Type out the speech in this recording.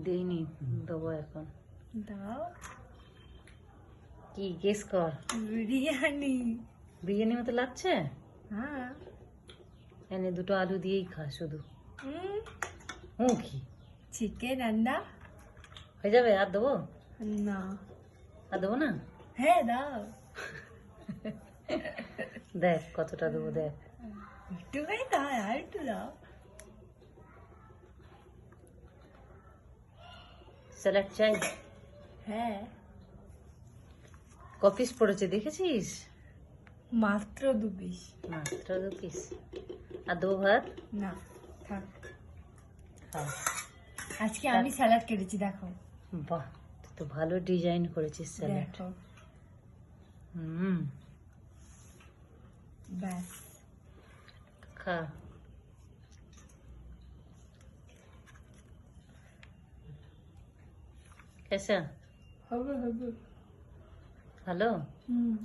দেইনি, দেবো এখন। দাও। কি গেস কর? বিরিয়ানি। বিরিয়ানি মতো লাগছে? হ্যাঁ। এনে দুটো আলু দিয়েই খা শুধু। কি চিকেন আন্ডা হয়ে যাবে? আর দেবো? না। আর দেবো না? হ্যাঁ দাও। দেখ কতটা দেবো, দেখ। একটুখানি দাও, আর একটু দাও। স্যালাড চাই? হ্যাঁ। ক পিস পড়েছে দেখেছিস? মাত্র 2 পিস। মাত্র 2 পিস। আর দেবো ভাত? না থাক। খাও। আজকে আমি স্যালাড কেটেছি, দেখো। বাহ, তুই তো ভালো ডিজাইন করেছিস স্যালাড। দেখো হুম, ব্যাস। খা। कैसा? হবে হবে। ভালো? হুম।